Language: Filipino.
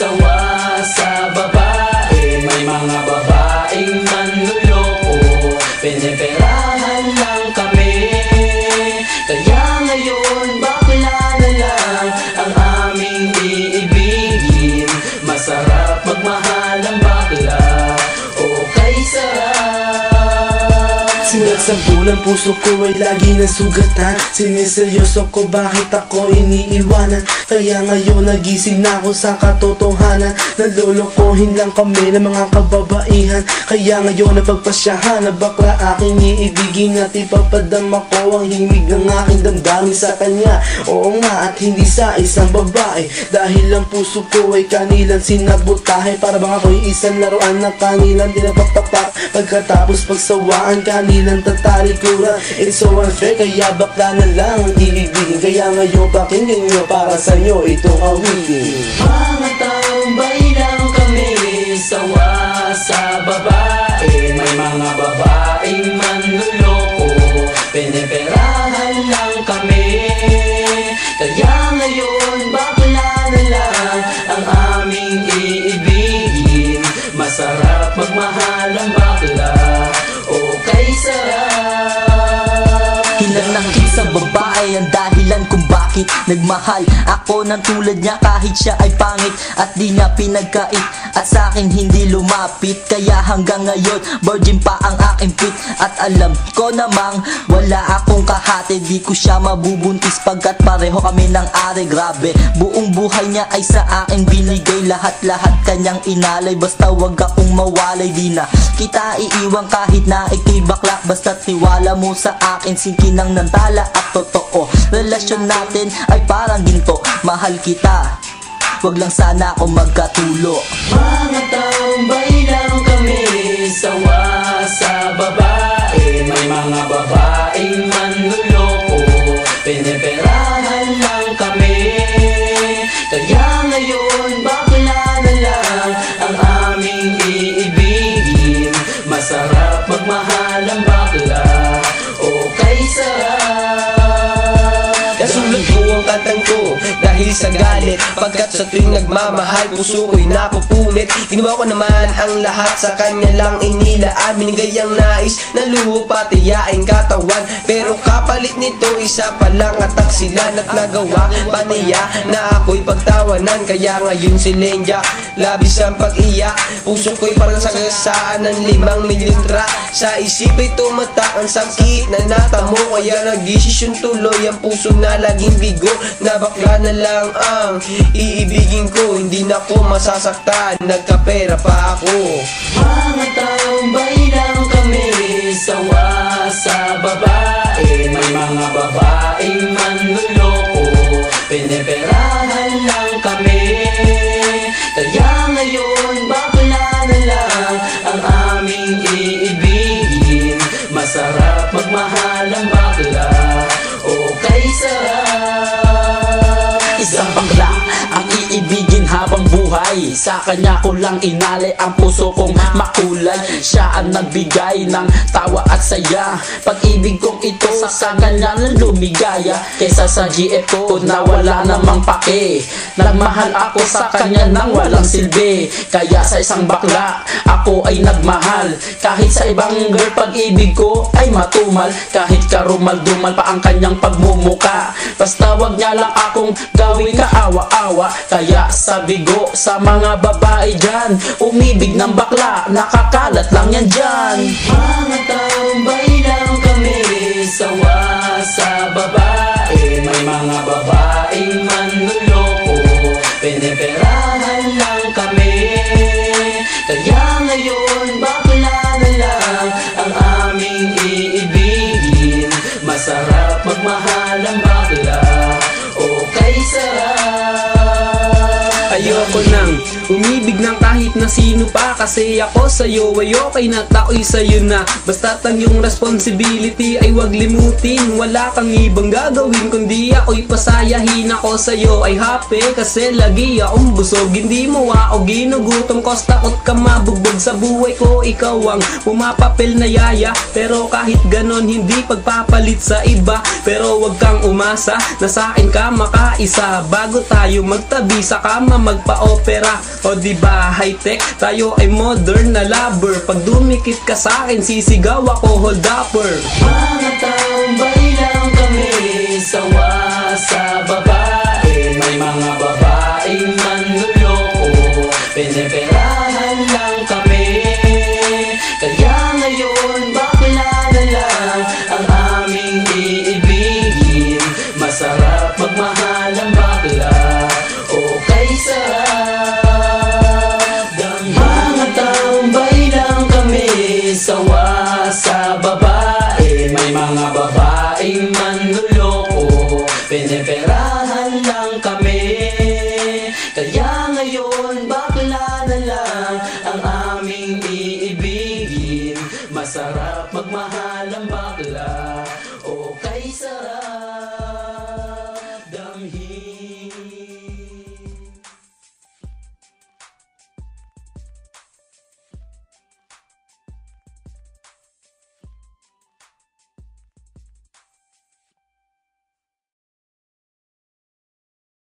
sawa sa babae. May mga babaeng manluloko, piniperahan lang kami. Kaya ngayon bakla na lang ang aming iibigin. Masarap magmahal ang bakla, okay sarap. Sinagsabulan puso ko ay lagi nasugatan. Siniseryoso ko bakit ako iniiwanan. Kaya ngayon nagising na ako sa katotohanan. Nalolokohin lang kami ng mga kababaihan. Kaya ngayon napagpasyahan na bakla aking iibigin. At ipapadama ko ang himig ng aking damdamin sa kanya. Oo nga, at hindi sa isang babae. Dahil ang puso ko ay kanilang sinabotahe. Para bang ako'y isang laruan na kanilang dinapagpapak. Pagkatapos pagsawaan kanilang tatalikuran. It's so unfair, kaya bakla na lang ang iibigin. Kaya ngayon pakinggan nyo para sa inyo itong awitin. Mga tambay lang kami, sawa sa babae. May mga babaeng manluloko, piniperahan lang kami. Kaya ngayon bakla na lang ang aming iibigin. Masarap magmahal ang bakla, okay sarap. Hinanakit sa babae ang dahilan kung bakit nagmahal ako ng tulad niya kahit siya ay pangit at di niya pinagkait at sa akin hindi lumapit. Kaya hanggang ngayon virgin pa ang aking pit at alam ko namang wala akong kahati. Di ko siya mabubuntis pagkat pareho kami ng are. Grabe, buong buhay niya ay sa akin binigay. Lahat-lahat kanyang inalay, basta wag akong mawalay. Di na kita iiwan kahit na ikay bakla, basta tiwala mo sa akin. Singkin ang nantala at totoo, relasyon natin ay parang ginto. Mahal kita, wag lang sana ako magkatulo. Mga tambay lang kami, sawa sa babae. May mga babaeng manluloko, piniperahan lang kami. Kaya ngayon bakla na lang ang aming iibigin. Masarap magmahal ang bakla, okay sarap. Nasulat ko ang kantang ko dahil sa galit, pagkat sa tuwing nagmamahal puso ko'y napupunit. Ginawa ko naman ang lahat sa kanya lang inilaan. Binigay ang nais na luho pati yaing katawan. Pero kapalit nito isa pa lang atak sila. At nagawa pa niya na ako'y pagtawanan. Kaya ngayon si Lenja labis ang pag-iyak. Puso ko'y parang sagasaan ng 5 mililitra. Sa isip ay tumatak ang sakit na natamo. Kaya nagdesisyon tuloy ang puso na laging bigo. Na bakla na lang ang iibigin ko, hindi na ko masasaktan, nagkapera pa ako. Mga tambay lang kami, sawa sa babae. May mga babaeng manluloko, piniperahan lang kami. Kaya ngayon bakla na lang ang aming iibigin. Masarap magmahal ang bakla, okay sarap. Isang bakla ang iibigin habang buhay. Sa kanya ko lang inalay ang puso kong makulay. Siya ang nagbigay ng tawa at saya. Pag-ibig kong ito sa kanya na lumigaya. Kesa sa GF ko na wala namang pake. Nagmahal ako sa kanya nang walang silbi. Kaya sa isang bakla ako ay nagmahal. Kahit sa ibang girl pag-ibig ko ay matumal. Kahit karumal-dumal pa ang kanyang pagmumuka. Basta wag niya lang akong gawing kaawa-awa. Kaya sabi ko sa mga babae dyan, umibig ng bakla, nakakalat lang yan dyan. Mga tambay lang kami, sawa sa babae. May mga babaeng manluloko, piniperahan lang kami. Kaya ngayon bakla na lang ang aming iibigin. Masarap magmahal ang bakla, okay sarap. Ayoko nang umibig ng kahit na sino pa. Kasi ako sa'yo ay okay na, tao'y sa'yo na. Basta't ang iyong responsibility ay wag limutin. Wala kang ibang gagawin kundi ako'y pasayahin. Ako sa'yo ay happy kasi lagi akong busog. Hindi mo ako ginugutom cause takot ka mabugbog sa buhay ko. Ikaw ang pumapapil na yaya, pero kahit ganon hindi pagpapalit sa iba. Pero wag kang umasa na sa akin ka makaisa. Bago tayo magtabi sa kama magpa-opera, ka, o diba high-tech? Tayo ay modern na lover. Pag dumikit ka sa akin, sisigaw ako hold upper. Mga tambay lang kami, sawa sa babae. May mga babaeng manloloko, piniperahan lang kami. Kaya ngayon bakla na lang ang aming iibigin. Masarap magmahal ang bakla, okay sarap. Mga tambay lang kami, sawa sa babae. May mga babaeng manloloko, piniperahan lang kami. Kaya ngayon bakla na lang ang aming iibigin. Masarap magmahal ang bakla.